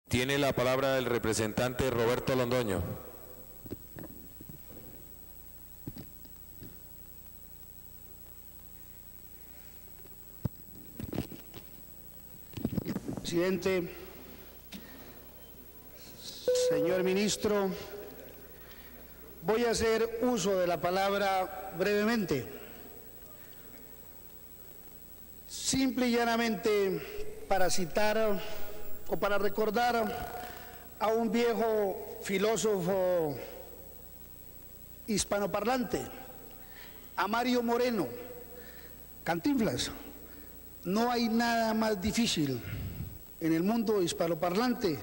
Tiene la palabra el representante Roberto Londoño. Presidente, señor ministro, voy a hacer uso de la palabra brevemente. Simple y llanamente para citar o para recordar a un viejo filósofo hispanoparlante, a Mario Moreno, Cantinflas. No hay nada más difícil en el mundo hispanoparlante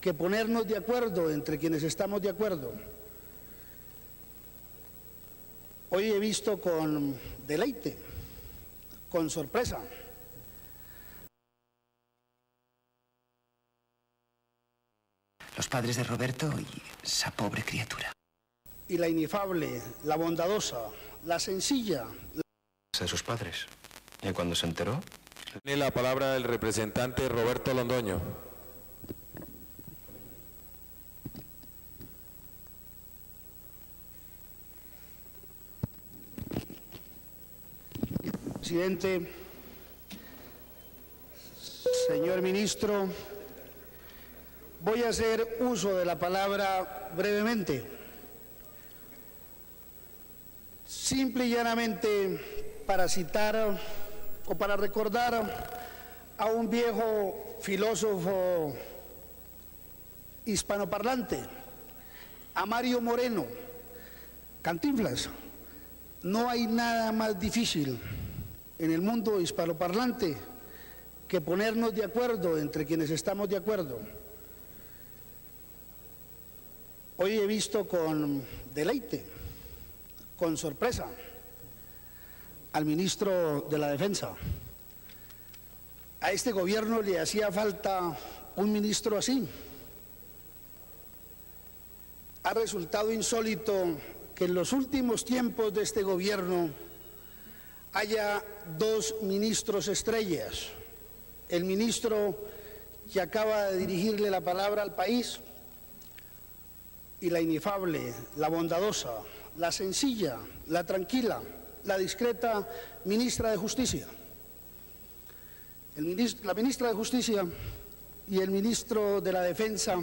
que ponernos de acuerdo entre quienes estamos de acuerdo. Hoy he visto con deleite, con sorpresa, los padres de Roberto y esa pobre criatura. y la inefable, la bondadosa, la sencilla. De sus padres. ¿Y cuando se enteró? Tiene la palabra el representante Roberto Londoño. Presidente, señor ministro, voy a hacer uso de la palabra brevemente. Simple y llanamente para citar o para recordar a un viejo filósofo hispanoparlante, a Mario Moreno, Cantinflas. No hay nada más difícil en el mundo hispanoparlante que ponernos de acuerdo entre quienes estamos de acuerdo. Hoy he visto con deleite, con sorpresa, al ministro de la Defensa. A este gobierno le hacía falta un ministro así. Ha resultado insólito que en los últimos tiempos de este gobierno haya dos ministros estrellas. El ministro que acaba de dirigirle la palabra al país y la inefable, la bondadosa, la sencilla, la tranquila, la discreta ministra de Justicia. La ministra de Justicia y el ministro de la Defensa,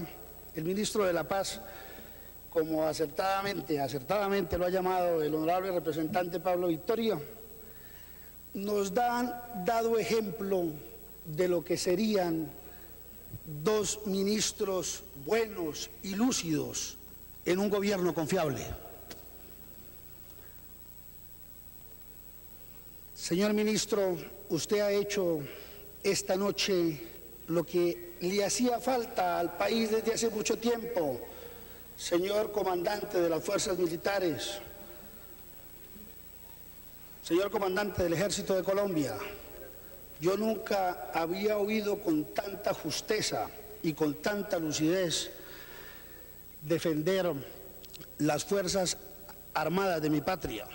el ministro de la Paz, como acertadamente lo ha llamado el honorable representante Pablo Victoria, nos han dado ejemplo de lo que serían dos ministros buenos y lúcidos en un gobierno confiable. Señor ministro, usted ha hecho esta noche lo que le hacía falta al país desde hace mucho tiempo. Señor comandante de las fuerzas militares, señor comandante del Ejército de Colombia, yo nunca había oído con tanta justeza y con tanta lucidez defender las Fuerzas Armadas de mi patria.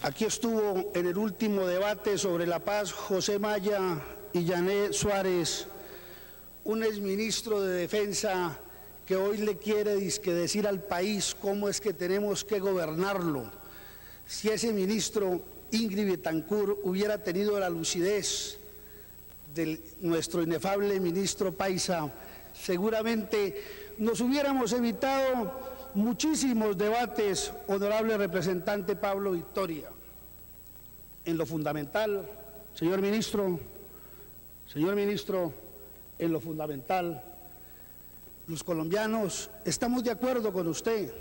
Aquí estuvo en el último debate sobre la paz José Maya y Yané Suárez, un exministro de Defensa que hoy le quiere decir al país cómo es que tenemos que gobernarlo. Si ese ministro, Ingrid Betancourt, hubiera tenido la lucidez de nuestro inefable ministro Paisa, seguramente nos hubiéramos evitado muchísimos debates, honorable representante Pablo Victoria. En lo fundamental, señor ministro, en lo fundamental, los colombianos estamos de acuerdo con usted.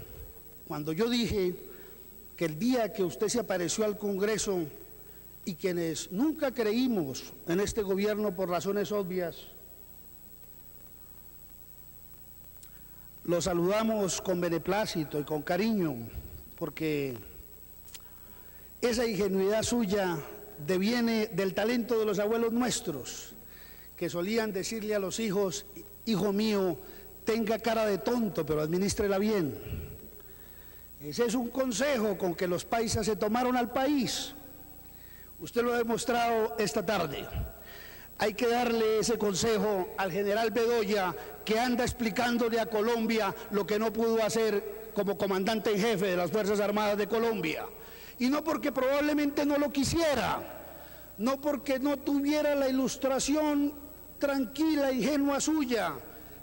Cuando yo dije que el día que usted se apareció al Congreso y quienes nunca creímos en este gobierno por razones obvias, lo saludamos con beneplácito y con cariño, porque esa ingenuidad suya deviene del talento de los abuelos nuestros, que solían decirle a los hijos: hijo mío, tenga cara de tonto, pero adminístrela bien. Ese es un consejo con que los paisas se tomaron al país. Usted lo ha demostrado esta tarde. Hay que darle ese consejo al general Bedoya, que anda explicándole a Colombia lo que no pudo hacer como comandante en jefe de las Fuerzas Armadas de Colombia. Y no porque probablemente no lo quisiera, no porque no tuviera la ilustración tranquila, ingenua suya,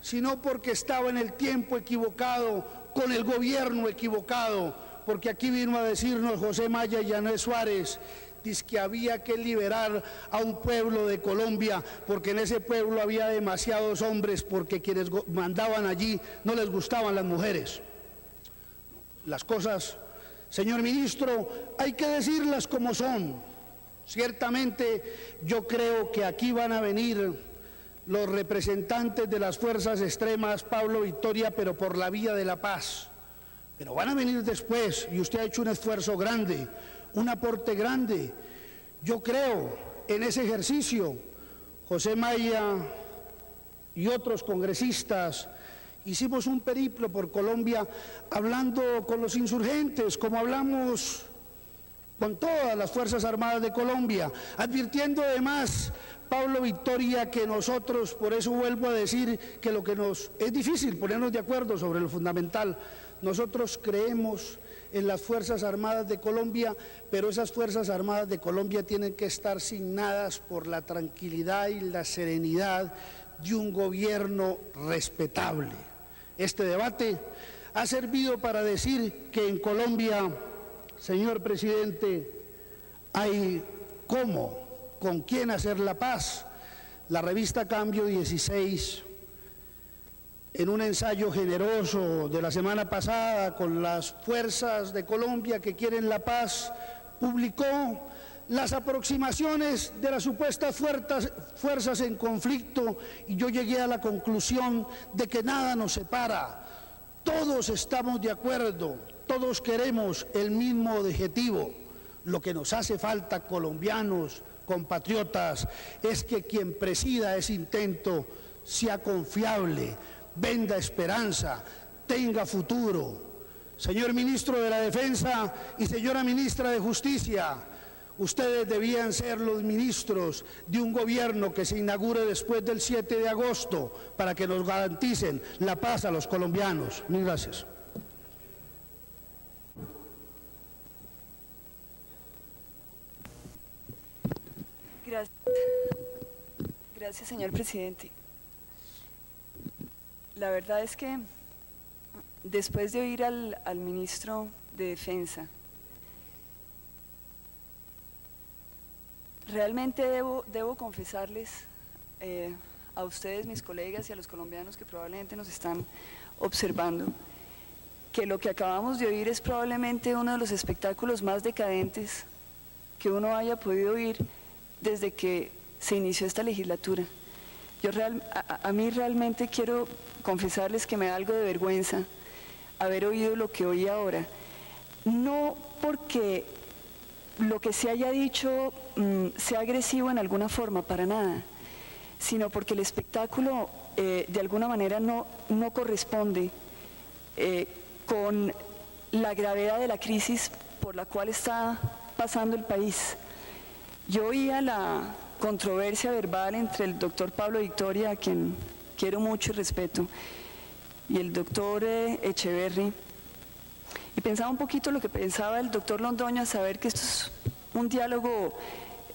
sino porque estaba en el tiempo equivocado, con el gobierno equivocado, porque aquí vino a decirnos José Maya y Yané Suárez, dice que había que liberar a un pueblo de Colombia, porque en ese pueblo había demasiados hombres, porque quienes mandaban allí no les gustaban las mujeres. Las cosas, señor ministro, hay que decirlas como son. Ciertamente yo creo que aquí van a venir los representantes de las fuerzas extremas, Pablo Victoria, pero por la vía de la paz. Pero van a venir después, y usted ha hecho un esfuerzo grande, un aporte grande. Yo creo en ese ejercicio. José Maya y otros congresistas hicimos un periplo por Colombia hablando con los insurgentes, como hablamos con todas las Fuerzas Armadas de Colombia, advirtiendo además, Pablo Victoria, que nosotros, por eso vuelvo a decir que lo que nos es difícil ponernos de acuerdo sobre lo fundamental, nosotros creemos en las Fuerzas Armadas de Colombia, pero esas Fuerzas Armadas de Colombia tienen que estar signadas por la tranquilidad y la serenidad de un gobierno respetable. Este debate ha servido para decir que en Colombia, señor presidente, hay cómo, con quién hacer la paz. La revista Cambio 16, en un ensayo generoso de la semana pasada con las fuerzas de Colombia que quieren la paz, publicó las aproximaciones de las supuestas fuerzas en conflicto, y yo llegué a la conclusión de que nada nos separa. Todos estamos de acuerdo, todos queremos el mismo objetivo. Lo que nos hace falta, colombianos, compatriotas, es que quien presida ese intento sea confiable, venda esperanza, tenga futuro. Señor ministro de la Defensa y señora ministra de Justicia, ustedes debían ser los ministros de un gobierno que se inaugure después del 7 de agosto para que nos garanticen la paz a los colombianos. Muchas gracias. Gracias, señor presidente. La verdad es que después de oír al ministro de Defensa, realmente debo confesarles a ustedes, mis colegas, y a los colombianos que probablemente nos están observando, que lo que acabamos de oír es probablemente uno de los espectáculos más decadentes que uno haya podido oír desde que se inició esta legislatura. A mí realmente quiero confesarles que me da algo de vergüenza haber oído lo que oí ahora, no porque lo que se haya dicho sea agresivo en alguna forma, para nada, sino porque el espectáculo de alguna manera no corresponde con la gravedad de la crisis por la cual está pasando el país. Yo oía la controversia verbal entre el doctor Pablo Victoria, a quien quiero mucho y respeto, y el doctor Echeverry, y pensaba un poquito lo que pensaba el doctor Londoño, a saber que esto es un diálogo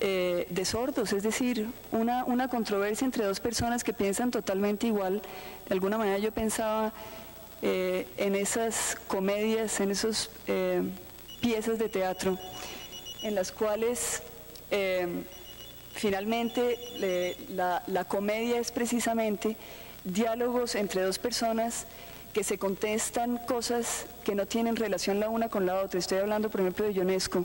de sordos, es decir, una controversia entre dos personas que piensan totalmente igual. De alguna manera yo pensaba en esas comedias, en esas piezas de teatro, en las cuales finalmente la comedia es precisamente diálogos entre dos personas que se contestan cosas que no tienen relación la una con la otra. Estoy hablando, por ejemplo, de Ionesco,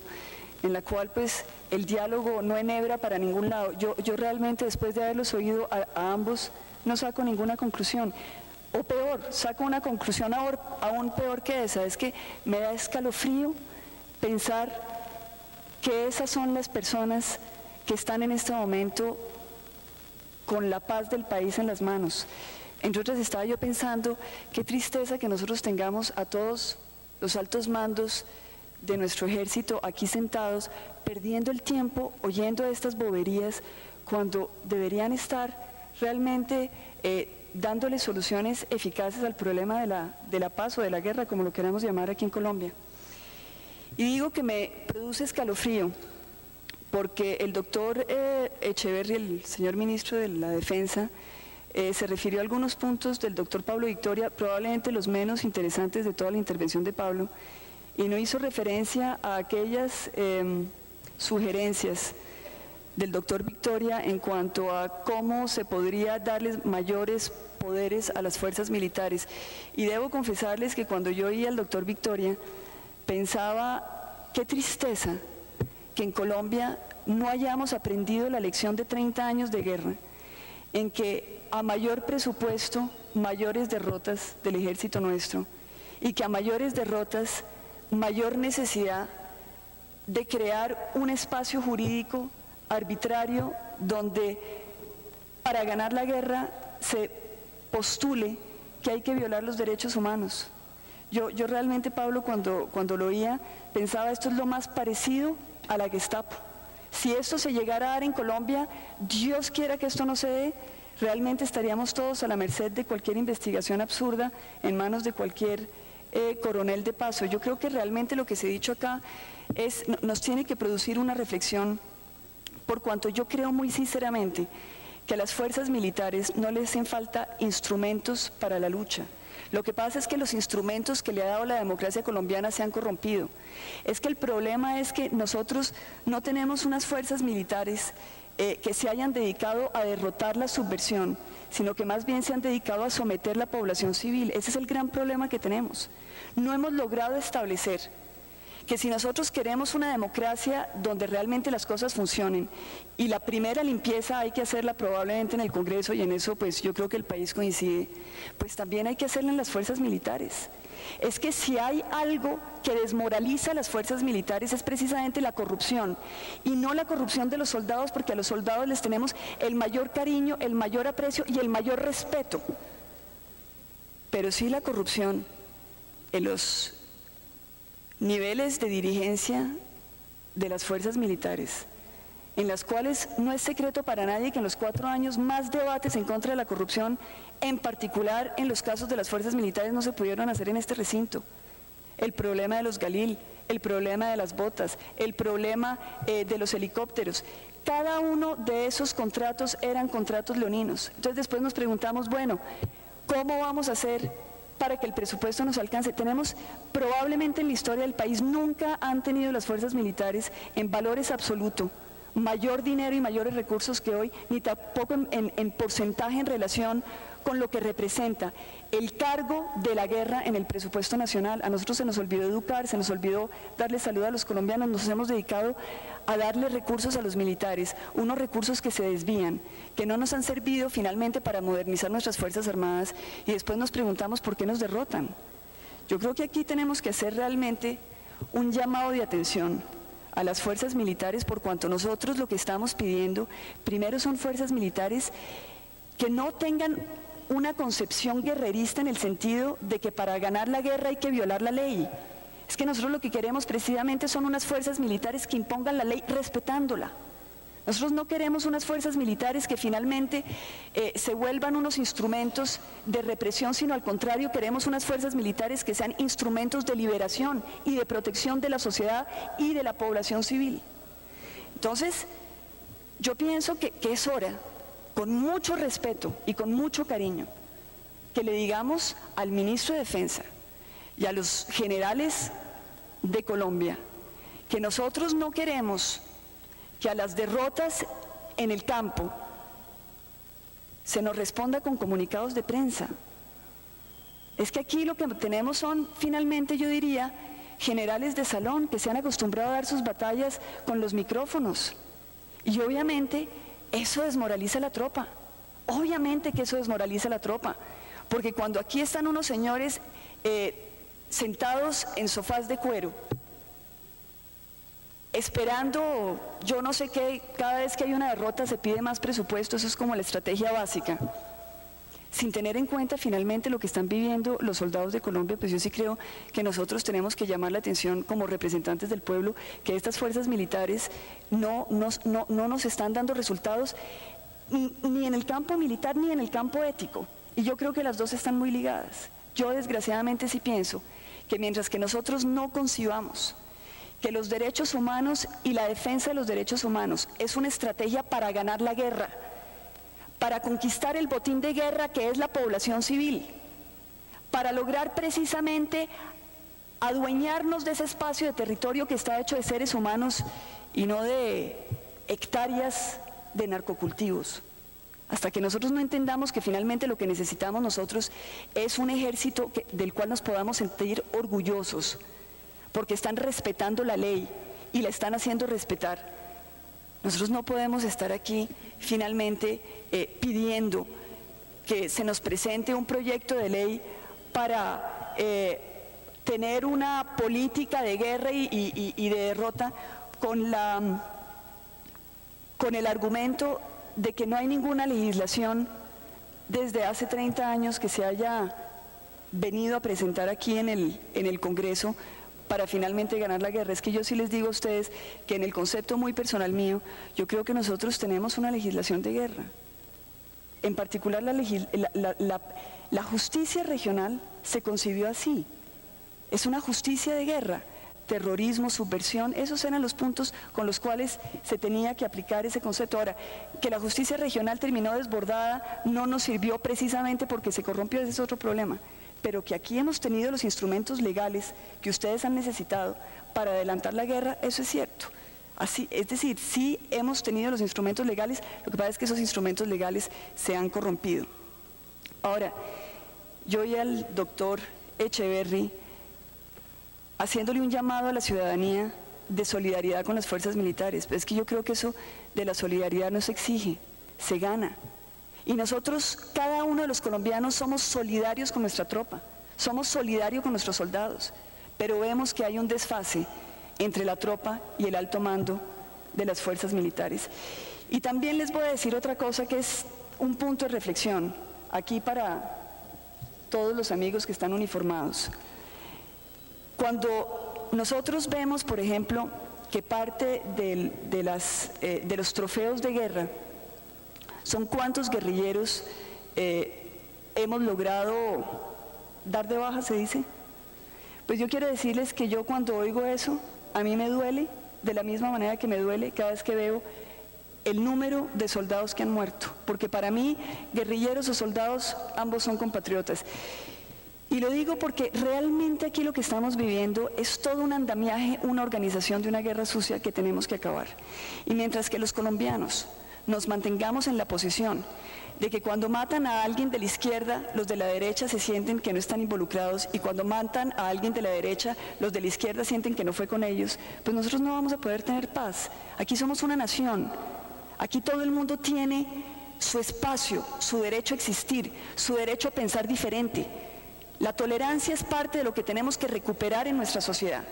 en la cual pues el diálogo no enhebra para ningún lado. Yo realmente, después de haberlos oído a ambos, no saco ninguna conclusión. O peor, saco una conclusión aún peor que esa, es que me da escalofrío pensar que esas son las personas que están en este momento con la paz del país en las manos. Entre otras, estaba yo pensando, qué tristeza que nosotros tengamos a todos los altos mandos de nuestro ejército aquí sentados, perdiendo el tiempo, oyendo estas boberías, cuando deberían estar realmente dándole soluciones eficaces al problema de la paz o de la guerra, como lo queramos llamar aquí en Colombia. Y digo que me produce escalofrío, porque el doctor Echeverry, el señor ministro de la Defensa, se refirió a algunos puntos del doctor Pablo Victoria, probablemente los menos interesantes de toda la intervención de Pablo, y no hizo referencia a aquellas sugerencias del doctor Victoria en cuanto a cómo se podría darles mayores poderes a las fuerzas militares. Y debo confesarles que cuando yo oí al doctor Victoria, pensaba, qué tristeza que en Colombia no hayamos aprendido la lección de 30 años de guerra, en que a mayor presupuesto, mayores derrotas del ejército nuestro, y que a mayores derrotas, mayor necesidad de crear un espacio jurídico arbitrario donde para ganar la guerra se postule que hay que violar los derechos humanos. Yo realmente, Pablo, cuando lo oía, pensaba, esto es lo más parecido a la Gestapo. Si esto se llegara a dar en Colombia, Dios quiera que esto no se dé, realmente estaríamos todos a la merced de cualquier investigación absurda en manos de cualquier coronel de paso. Yo creo que realmente lo que se ha dicho acá nos tiene que producir una reflexión, por cuanto yo creo muy sinceramente que a las fuerzas militares no les hacen falta instrumentos para la lucha. Lo que pasa es que los instrumentos que le ha dado la democracia colombiana se han corrompido. Es que el problema es que nosotros no tenemos unas fuerzas militares que se hayan dedicado a derrotar la subversión, sino que más bien se han dedicado a someter la población civil. Ese es el gran problema que tenemos. No hemos logrado establecer que si nosotros queremos una democracia donde realmente las cosas funcionen, y la primera limpieza hay que hacerla probablemente en el Congreso, y en eso pues yo creo que el país coincide, pues también hay que hacerla en las fuerzas militares. Es que si hay algo que desmoraliza a las fuerzas militares es precisamente la corrupción, y no la corrupción de los soldados, porque a los soldados les tenemos el mayor cariño, el mayor aprecio y el mayor respeto, pero sí la corrupción en los niveles de dirigencia de las fuerzas militares, en las cuales no es secreto para nadie que en los 4 años más debates en contra de la corrupción, en particular en los casos de las fuerzas militares, no se pudieron hacer en este recinto. El problema de los Galil, el problema de las botas, el problema de los helicópteros, cada uno de esos contratos eran contratos leoninos. Entonces después nos preguntamos, bueno, ¿cómo vamos a hacer para que el presupuesto nos alcance? Tenemos, probablemente en la historia del país, nunca han tenido las fuerzas militares en valores absolutos mayor dinero y mayores recursos que hoy, ni tampoco en porcentaje en relación con lo que representa el cargo de la guerra en el presupuesto nacional. A nosotros se nos olvidó educar, se nos olvidó darle salud a los colombianos, nos hemos dedicado a darle recursos a los militares, unos recursos que se desvían, que no nos han servido finalmente para modernizar nuestras Fuerzas Armadas, y después nos preguntamos por qué nos derrotan. Yo creo que aquí tenemos que hacer realmente un llamado de atención a las fuerzas militares, por cuanto nosotros lo que estamos pidiendo, primero, son fuerzas militares que no tengan una concepción guerrerista en el sentido de que para ganar la guerra hay que violar la ley. Es que nosotros lo que queremos precisamente son unas fuerzas militares que impongan la ley respetándola. Nosotros no queremos unas fuerzas militares que finalmente se vuelvan unos instrumentos de represión, sino al contrario, queremos unas fuerzas militares que sean instrumentos de liberación y de protección de la sociedad y de la población civil. Entonces, yo pienso que es hora, con mucho respeto y con mucho cariño, que le digamos al ministro de Defensa y a los generales de Colombia que nosotros no queremos que a las derrotas en el campo se nos responda con comunicados de prensa. Es que aquí lo que tenemos son, finalmente, yo diría, generales de salón que se han acostumbrado a dar sus batallas con los micrófonos, y obviamente eso desmoraliza a la tropa. Obviamente que eso desmoraliza a la tropa, porque cuando aquí están unos señores sentados en sofás de cuero, esperando yo no sé qué, cada vez que hay una derrota se pide más presupuesto, eso es como la estrategia básica. sin tener en cuenta finalmente lo que están viviendo los soldados de Colombia, pues yo sí creo que nosotros tenemos que llamar la atención como representantes del pueblo, que estas fuerzas militares no nos están dando resultados ni en el campo militar ni en el campo ético. Y yo creo que las dos están muy ligadas. Yo desgraciadamente sí pienso que mientras que nosotros no concibamos que los derechos humanos y la defensa de los derechos humanos es una estrategia para ganar la guerra, para conquistar el botín de guerra que es la población civil, para lograr precisamente adueñarnos de ese espacio de territorio que está hecho de seres humanos y no de hectáreas de narcocultivos. Hasta que nosotros no entendamos que finalmente lo que necesitamos nosotros es un ejército del cual nos podamos sentir orgullosos, porque están respetando la ley y la están haciendo respetar. Nosotros no podemos estar aquí finalmente pidiendo que se nos presente un proyecto de ley para tener una política de guerra y de derrota con el argumento de que no hay ninguna legislación desde hace 30 años que se haya venido a presentar aquí en el Congreso para finalmente ganar la guerra. Es que yo sí les digo a ustedes que en el concepto muy personal mío, yo creo que nosotros tenemos una legislación de guerra. En particular la justicia regional se concibió así, es una justicia de guerra. Terrorismo, subversión, esos eran los puntos con los cuales se tenía que aplicar ese concepto. Ahora, que la justicia regional terminó desbordada no nos sirvió precisamente porque se corrompió, ese es otro problema, pero que aquí hemos tenido los instrumentos legales que ustedes han necesitado para adelantar la guerra, eso es cierto. Así, es decir, sí hemos tenido los instrumentos legales, lo que pasa es que esos instrumentos legales se han corrompido. Ahora, yo y al doctor Echeverry, haciéndole un llamado a la ciudadanía de solidaridad con las fuerzas militares. Pero es que yo creo que eso de la solidaridad no se exige, se gana. Y nosotros, cada uno de los colombianos, somos solidarios con nuestra tropa, somos solidarios con nuestros soldados, pero vemos que hay un desfase entre la tropa y el alto mando de las fuerzas militares. Y también les voy a decir otra cosa que es un punto de reflexión, aquí para todos los amigos que están uniformados. Cuando nosotros vemos, por ejemplo, que parte de los trofeos de guerra son cuántos guerrilleros hemos logrado dar de baja, se dice, pues yo quiero decirles que yo cuando oigo eso, a mí me duele de la misma manera que me duele cada vez que veo el número de soldados que han muerto, porque para mí, guerrilleros o soldados, ambos son compatriotas. Y lo digo porque realmente aquí lo que estamos viviendo es todo un andamiaje, una organización de una guerra sucia que tenemos que acabar. Y mientras que los colombianos nos mantengamos en la posición de que cuando matan a alguien de la izquierda, los de la derecha se sienten que no están involucrados, y cuando matan a alguien de la derecha, los de la izquierda sienten que no fue con ellos, pues nosotros no vamos a poder tener paz. Aquí somos una nación, aquí todo el mundo tiene su espacio, su derecho a existir, su derecho a pensar diferente. La tolerancia es parte de lo que tenemos que recuperar en nuestra sociedad,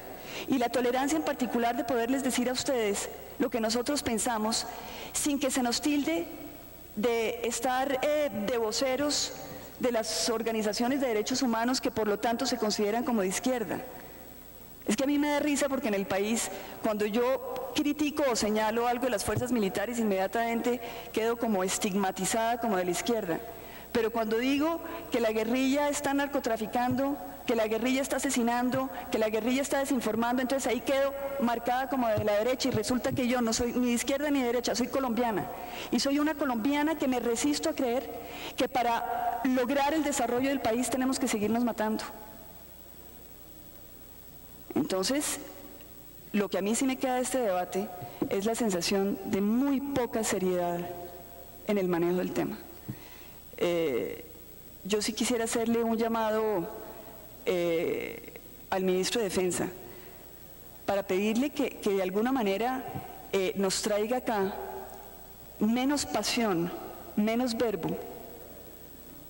y la tolerancia en particular de poderles decir a ustedes lo que nosotros pensamos sin que se nos tilde de estar de voceros de las organizaciones de derechos humanos que por lo tanto se consideran como de izquierda. Es que a mí me da risa porque en el país, cuando yo critico o señalo algo de las fuerzas militares, inmediatamente quedo como estigmatizada como de la izquierda. Pero cuando digo que la guerrilla está narcotraficando, que la guerrilla está asesinando, que la guerrilla está desinformando, entonces ahí quedo marcada como de la derecha, y resulta que yo no soy ni de izquierda ni de derecha, soy colombiana. Y soy una colombiana que me resisto a creer que para lograr el desarrollo del país tenemos que seguirnos matando. Entonces, lo que a mí sí me queda de este debate es la sensación de muy poca seriedad en el manejo del tema. Yo sí quisiera hacerle un llamado al ministro de Defensa para pedirle que de alguna manera nos traiga acá menos pasión, menos verbo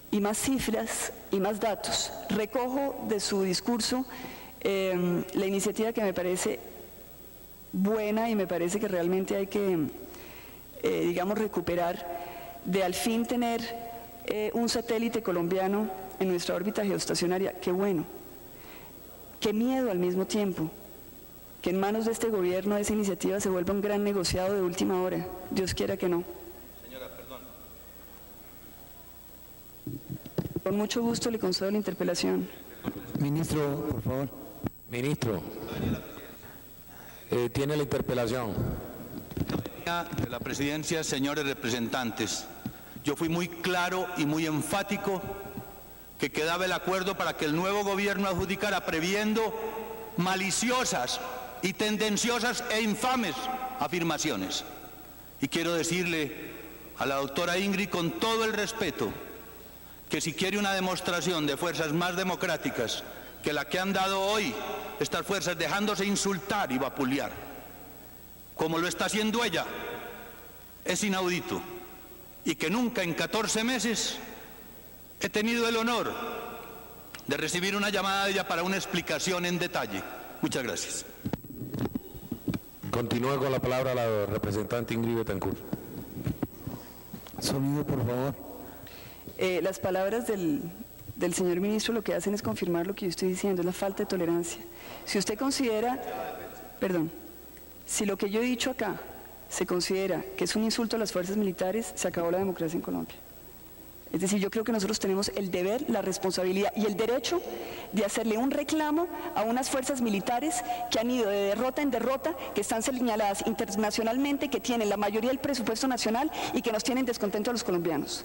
y más cifras y más datos. Recojo de su discurso la iniciativa que me parece buena y me parece que realmente hay que, digamos, recuperar, de al fin tener un satélite colombiano en nuestra órbita geoestacionaria. Qué bueno. Qué miedo al mismo tiempo. Que en manos de este gobierno esa iniciativa se vuelva un gran negociado de última hora. Dios quiera que no. Señora, perdón. Con mucho gusto le concedo la interpelación. Ministro, por favor. Ministro, tiene la interpelación. De la presidencia, señores representantes, yo fui muy claro y muy enfático que quedaba el acuerdo para que el nuevo gobierno adjudicara previendo maliciosas y tendenciosas e infames afirmaciones. Y quiero decirle a la doctora Ingrid con todo el respeto que si quiere una demostración de fuerzas más democráticas que la que han dado hoy estas fuerzas dejándose insultar y vapulear, como lo está haciendo ella, es inaudito, y que nunca en 14 meses he tenido el honor de recibir una llamada de ella para una explicación en detalle. Muchas gracias. Continúa con la palabra la representante Ingrid Betancourt. Sonido, por favor. Las palabras del señor ministro lo que hacen es confirmar lo que yo estoy diciendo, es la falta de tolerancia. Si usted considera, perdón, si lo que yo he dicho acá se considera que es un insulto a las fuerzas militares, se acabó la democracia en Colombia. Es decir, yo creo que nosotros tenemos el deber, la responsabilidad y el derecho de hacerle un reclamo a unas fuerzas militares que han ido de derrota en derrota, que están señaladas internacionalmente, que tienen la mayoría del presupuesto nacional y que nos tienen descontentos a los colombianos.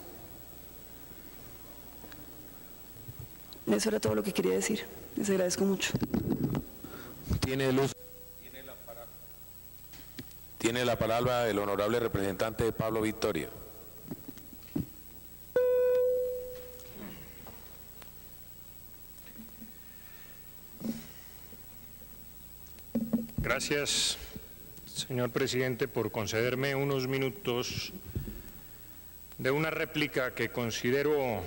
Eso era todo lo que quería decir. Les agradezco mucho. Tiene la palabra el honorable representante Pablo Victoria. Gracias, señor presidente, por concederme unos minutos de una réplica que considero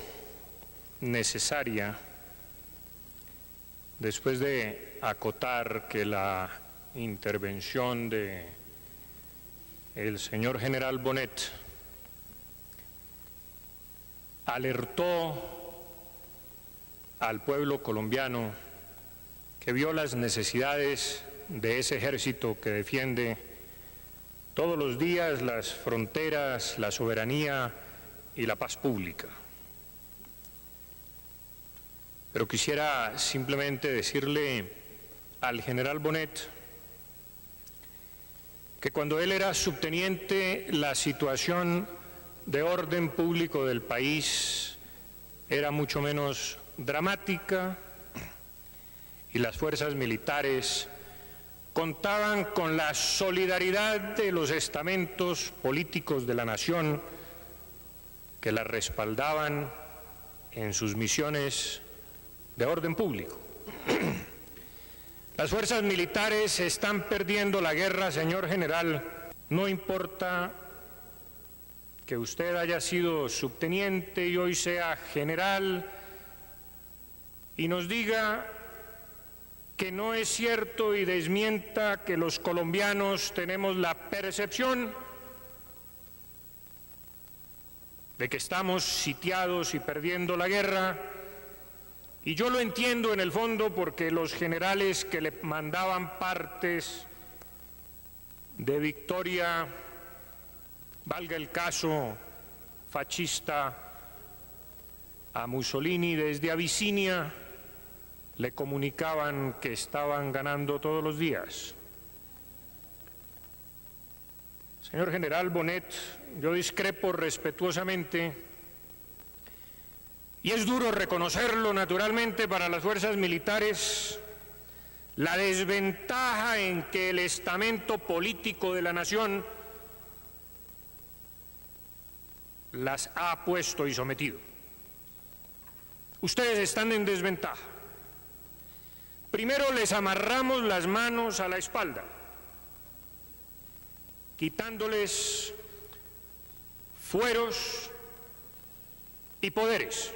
necesaria después de acotar que la intervención de el señor general Bonet alertó al pueblo colombiano que vio las necesidades de ese ejército que defiende todos los días las fronteras, la soberanía y la paz pública. Pero quisiera simplemente decirle al general Bonet que cuando él era subteniente, la situación de orden público del país era mucho menos dramática y las fuerzas militares contaban con la solidaridad de los estamentos políticos de la nación que la respaldaban en sus misiones de orden público. Las fuerzas militares están perdiendo la guerra, señor general. No importa que usted haya sido subteniente y hoy sea general y nos diga que no es cierto y desmienta que los colombianos tenemos la percepción de que estamos sitiados y perdiendo la guerra. Y yo lo entiendo en el fondo porque los generales que le mandaban partes de victoria, valga el caso fascista, a Mussolini desde Abisinia, le comunicaban que estaban ganando todos los días. Señor general Bonet, yo discrepo respetuosamente. Y es duro reconocerlo, naturalmente, para las fuerzas militares, la desventaja en que el estamento político de la nación las ha puesto y sometido. Ustedes están en desventaja. Primero les amarramos las manos a la espalda, quitándoles fueros y poderes.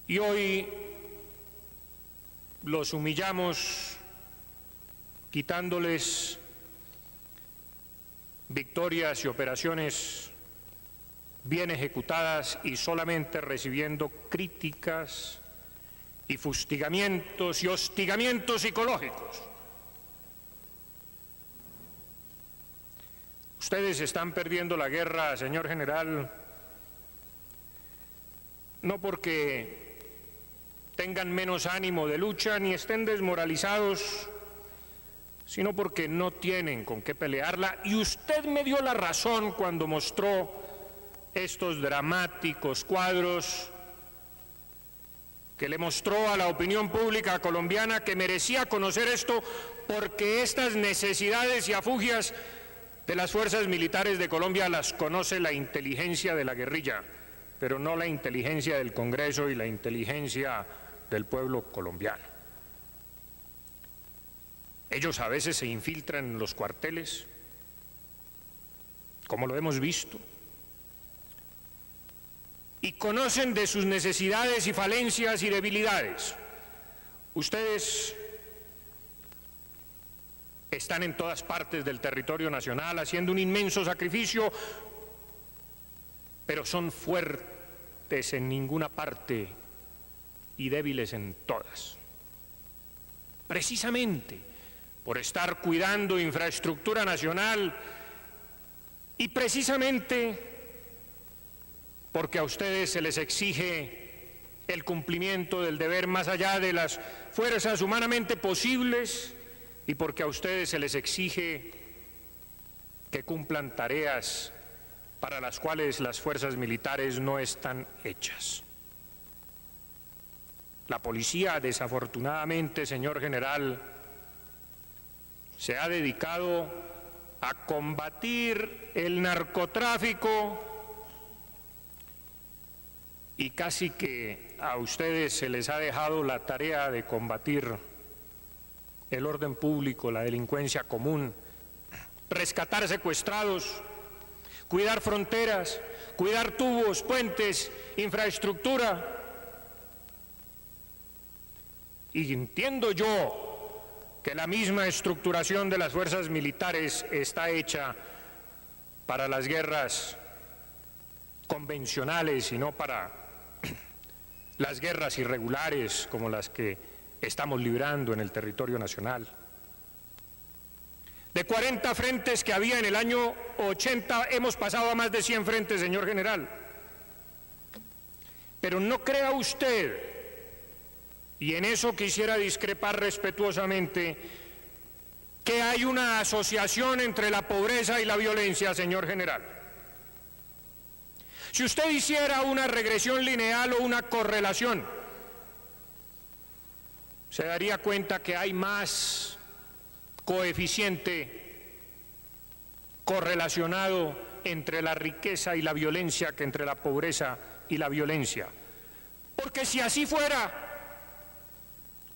Y hoy los humillamos quitándoles victorias y operaciones bien ejecutadas y solamente recibiendo críticas y fustigamientos y hostigamientos psicológicos. Ustedes están perdiendo la guerra, señor general, no porque tengan menos ánimo de lucha ni estén desmoralizados, sino porque no tienen con qué pelearla, y usted me dio la razón cuando mostró estos dramáticos cuadros que le mostró a la opinión pública colombiana que merecía conocer esto, porque estas necesidades y afugias de las fuerzas militares de Colombia las conoce la inteligencia de la guerrilla, pero no la inteligencia del Congreso y la inteligencia del pueblo colombiano. Ellos a veces se infiltran en los cuarteles, como lo hemos visto, y conocen de sus necesidades y falencias y debilidades. Ustedes están en todas partes del territorio nacional haciendo un inmenso sacrificio, pero son fuertes en ninguna parte y débiles en todas. Precisamente por estar cuidando infraestructura nacional y precisamente porque a ustedes se les exige el cumplimiento del deber más allá de las fuerzas humanamente posibles y porque a ustedes se les exige que cumplan tareas para las cuales las fuerzas militares no están hechas. La policía, desafortunadamente, señor general, se ha dedicado a combatir el narcotráfico y casi que a ustedes se les ha dejado la tarea de combatir el orden público, la delincuencia común, rescatar secuestrados, cuidar fronteras, cuidar tubos, puentes, infraestructura. Y entiendo yo que la misma estructuración de las fuerzas militares está hecha para las guerras convencionales y no para las guerras irregulares como las que estamos librando en el territorio nacional. De 40 frentes que había en el año 80, hemos pasado a más de 100 frentes, señor general. Pero no crea usted, y en eso quisiera discrepar respetuosamente, que hay una asociación entre la pobreza y la violencia, señor general. Si usted hiciera una regresión lineal o una correlación, se daría cuenta que hay más coeficiente correlacionado entre la riqueza y la violencia que entre la pobreza y la violencia. Porque si así fuera,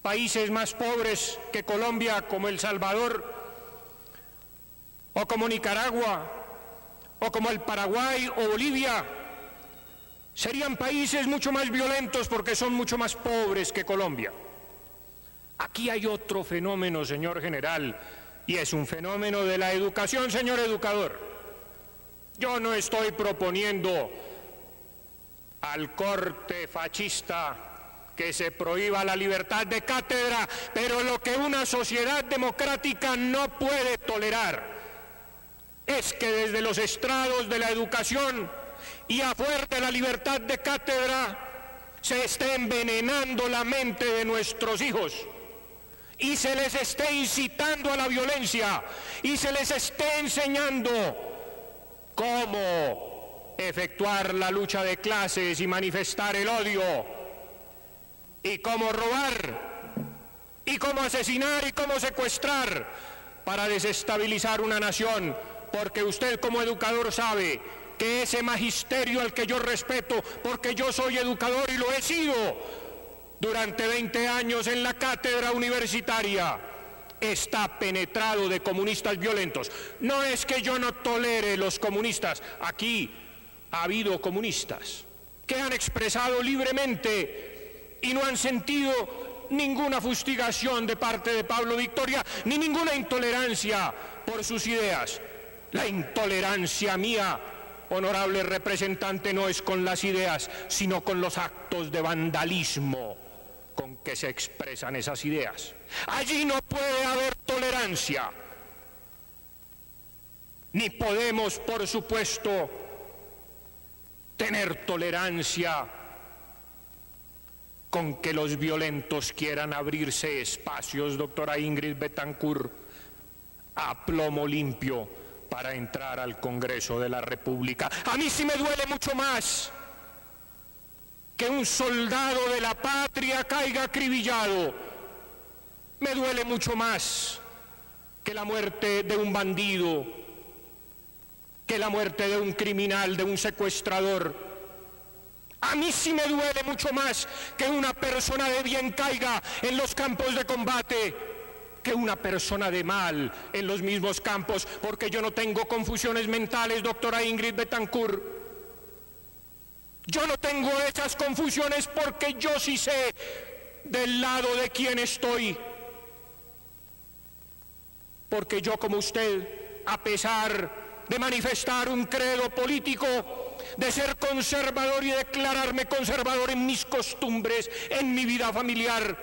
países más pobres que Colombia, como El Salvador, o como Nicaragua, o como el Paraguay o Bolivia, serían países mucho más violentos porque son mucho más pobres que Colombia. Aquí hay otro fenómeno, señor general, y es un fenómeno de la educación, señor educador. Yo no estoy proponiendo al corte fascista que se prohíba la libertad de cátedra, pero lo que una sociedad democrática no puede tolerar es que desde los estrados de la educación y a fuerza de la libertad de cátedra se esté envenenando la mente de nuestros hijos y se les esté incitando a la violencia y se les esté enseñando cómo efectuar la lucha de clases y manifestar el odio y cómo robar y cómo asesinar y cómo secuestrar para desestabilizar una nación, porque usted como educador sabe que ese magisterio al que yo respeto, porque yo soy educador y lo he sido durante 20 años en la cátedra universitaria, está penetrado de comunistas violentos. No es que yo no tolere los comunistas, aquí ha habido comunistas que han expresado libremente y no han sentido ninguna fustigación de parte de Pablo Victoria, ni ninguna intolerancia por sus ideas. La intolerancia mía, honorable representante, no es con las ideas, sino con los actos de vandalismo con que se expresan esas ideas. Allí no puede haber tolerancia, ni podemos, por supuesto, tener tolerancia con que los violentos quieran abrirse espacios, doctora Ingrid Betancourt, a plomo limpio para entrar al Congreso de la República. A mí sí me duele mucho más que un soldado de la patria caiga acribillado. Me duele mucho más que la muerte de un bandido, que la muerte de un criminal, de un secuestrador. A mí sí me duele mucho más que una persona de bien caiga en los campos de combate que una persona de mal en los mismos campos, porque yo no tengo confusiones mentales, doctora Ingrid Betancourt. Yo no tengo esas confusiones porque yo sí sé del lado de quién estoy. Porque yo, como usted, a pesar de manifestar un credo político, de ser conservador y declararme conservador en mis costumbres, en mi vida familiar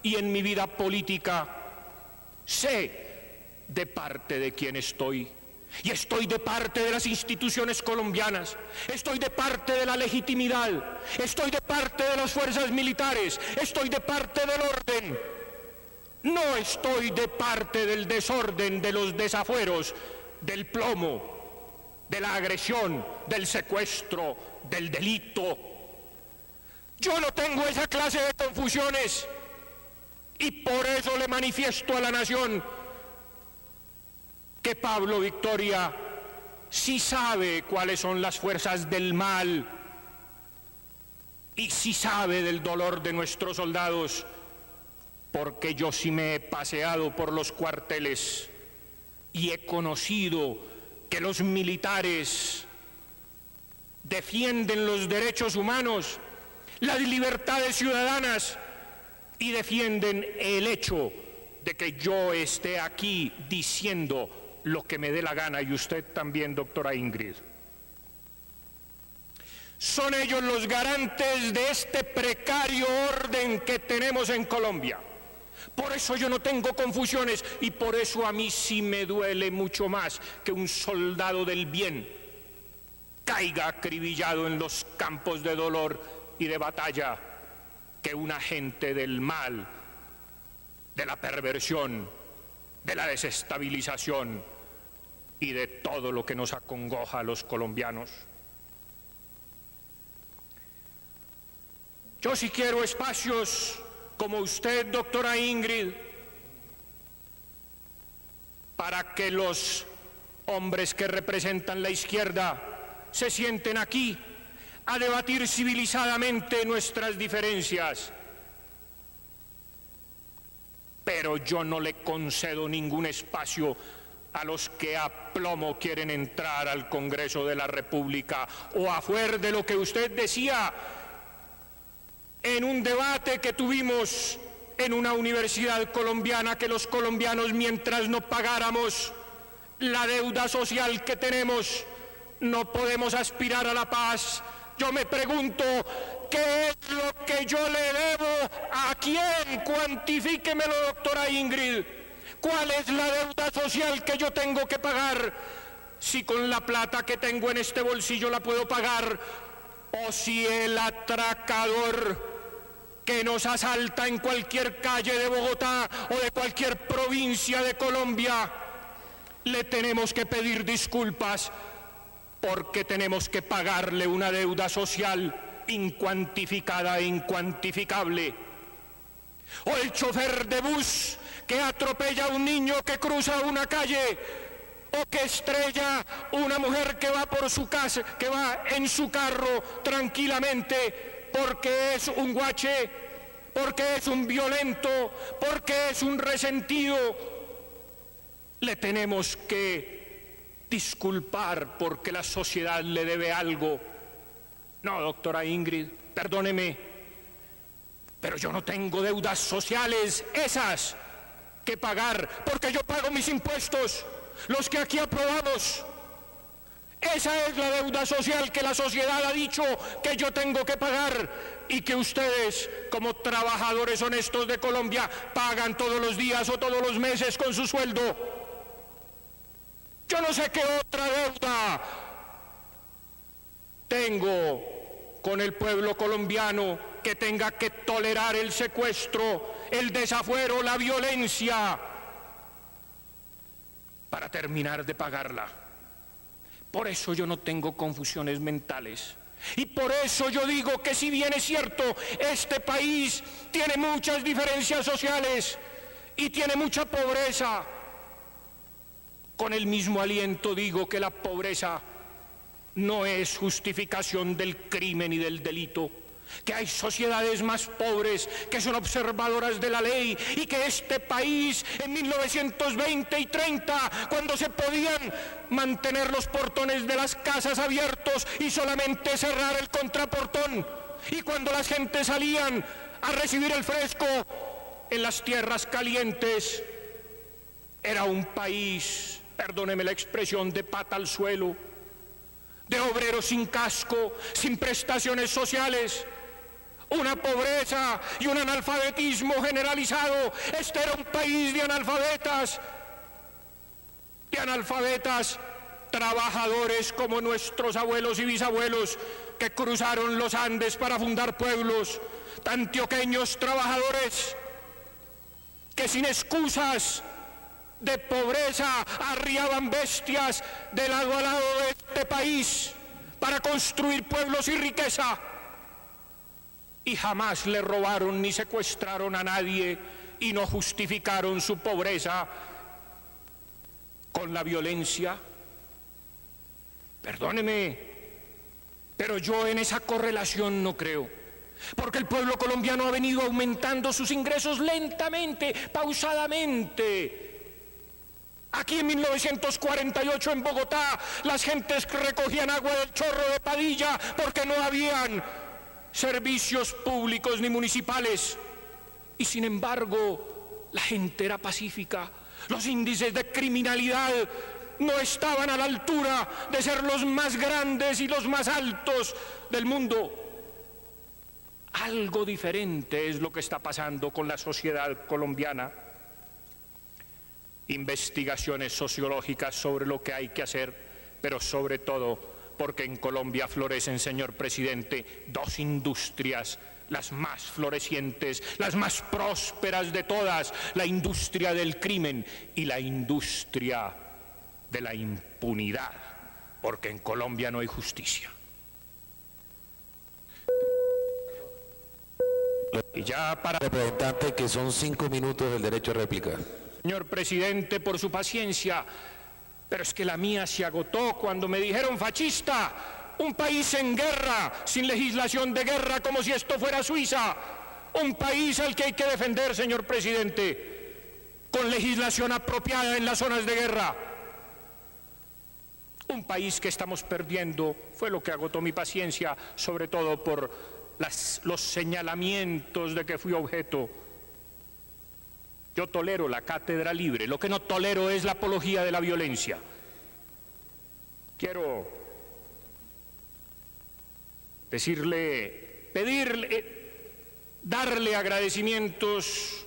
y en mi vida política, sé de parte de quién estoy. Y estoy de parte de las instituciones colombianas, estoy de parte de la legitimidad, estoy de parte de las fuerzas militares, estoy de parte del orden. No estoy de parte del desorden, de los desafueros, del plomo, de la agresión, del secuestro, del delito. Yo no tengo esa clase de confusiones y por eso le manifiesto a la nación que Pablo Victoria sí sabe cuáles son las fuerzas del mal y sí sabe del dolor de nuestros soldados, porque yo sí me he paseado por los cuarteles y he conocido que los militares defienden los derechos humanos, las libertades ciudadanas y defienden el hecho de que yo esté aquí diciendo lo que me dé la gana, y usted también, doctora Ingrid. Son ellos los garantes de este precario orden que tenemos en Colombia. Por eso yo no tengo confusiones y por eso a mí sí me duele mucho más que un soldado del bien caiga acribillado en los campos de dolor y de batalla que un agente del mal, de la perversión, de la desestabilización y de todo lo que nos acongoja a los colombianos. Yo sí quiero espacios como usted, doctora Ingrid, para que los hombres que representan la izquierda se sienten aquí a debatir civilizadamente nuestras diferencias. Pero yo no le concedo ningún espacio a los que a plomo quieren entrar al Congreso de la República, o a fuer de lo que usted decía en un debate que tuvimos en una universidad colombiana, que los colombianos, mientras no pagáramos la deuda social que tenemos, no podemos aspirar a la paz. Yo me pregunto, ¿qué es lo que yo le debo? ¿A quién? Cuantifíquemelo, doctora Ingrid. ¿Cuál es la deuda social que yo tengo que pagar? Si con la plata que tengo en este bolsillo la puedo pagar, o si el atracador que nos asalta en cualquier calle de Bogotá o de cualquier provincia de Colombia, le tenemos que pedir disculpas porque tenemos que pagarle una deuda social incuantificada e incuantificable. O el chofer de bus que atropella a un niño que cruza una calle, o que estrella una mujer que va por su casa, que va en su carro tranquilamente porque es un guache, porque es un violento, porque es un resentido. Le tenemos que disculpar porque la sociedad le debe algo. No, doctora Ingrid, perdóneme, pero yo no tengo deudas sociales esas que pagar, porque yo pago mis impuestos, los que aquí aprobamos. Esa es la deuda social que la sociedad ha dicho que yo tengo que pagar y que ustedes, como trabajadores honestos de Colombia, pagan todos los días o todos los meses con su sueldo. Yo no sé qué otra deuda tengo con el pueblo colombiano que tenga que tolerar el secuestro, el desafuero, la violencia para terminar de pagarla. Por eso yo no tengo confusiones mentales. Y por eso yo digo que si bien es cierto, este país tiene muchas diferencias sociales y tiene mucha pobreza, con el mismo aliento digo que la pobreza no es justificación del crimen y del delito, que hay sociedades más pobres que son observadoras de la ley y que este país en 1920 y 30, cuando se podían mantener los portones de las casas abiertos y solamente cerrar el contraportón, y cuando las gentes salían a recibir el fresco en las tierras calientes, era un país, perdóneme la expresión, de pata al suelo, de obreros sin casco, sin prestaciones sociales, una pobreza y un analfabetismo generalizado. Este era un país de analfabetas trabajadores como nuestros abuelos y bisabuelos que cruzaron los Andes para fundar pueblos, antioqueños trabajadores que sin excusas de pobreza arriaban bestias de lado a lado de este país para construir pueblos y riqueza, y jamás le robaron ni secuestraron a nadie y no justificaron su pobreza con la violencia. Perdóneme, pero yo en esa correlación no creo, porque el pueblo colombiano ha venido aumentando sus ingresos lentamente, pausadamente. Aquí en 1948 en Bogotá las gentes recogían agua del chorro de Padilla porque no habían servicios públicos ni municipales, y sin embargo la gente era pacífica. Los índices de criminalidad no estaban a la altura de ser los más grandes y los más altos del mundo. Algo diferente es lo que está pasando con la sociedad colombiana. Investigaciones sociológicas sobre lo que hay que hacer, pero sobre todo porque en Colombia florecen, señor presidente, dos industrias, las más florecientes, las más prósperas de todas: la industria del crimen y la industria de la impunidad, porque en Colombia no hay justicia. Y ya para... Representante, que son 5 minutos del derecho a réplica. Señor presidente, por su paciencia, pero es que la mía se agotó cuando me dijeron fascista. Un país en guerra, sin legislación de guerra, como si esto fuera Suiza. Un país al que hay que defender, señor presidente, con legislación apropiada en las zonas de guerra. Un país que estamos perdiendo, fue lo que agotó mi paciencia, sobre todo por los señalamientos de que fui objeto. Yo tolero la cátedra libre, lo que no tolero es la apología de la violencia. Quiero darle agradecimientos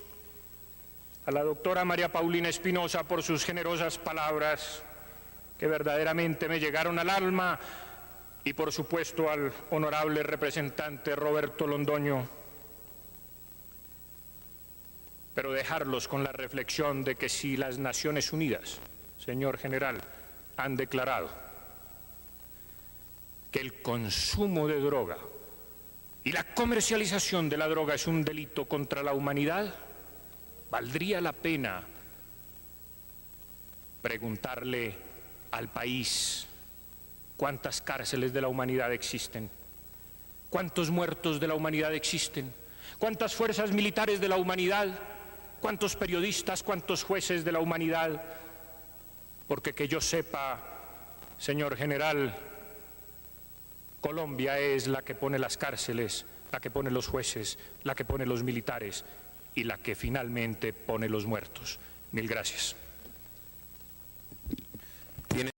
a la doctora María Paulina Espinosa por sus generosas palabras que verdaderamente me llegaron al alma, y por supuesto al honorable representante Roberto Londoño, pero dejarlos con la reflexión de que si las Naciones Unidas, señor general, han declarado que el consumo de droga y la comercialización de la droga es un delito contra la humanidad, valdría la pena preguntarle al país cuántas cárceles de la humanidad existen, cuántos muertos de la humanidad existen, cuántas fuerzas militares de la humanidad, cuántos periodistas, cuántos jueces de la humanidad, porque que yo sepa, señor general, Colombia es la que pone las cárceles, la que pone los jueces, la que pone los militares y la que finalmente pone los muertos. Mil gracias.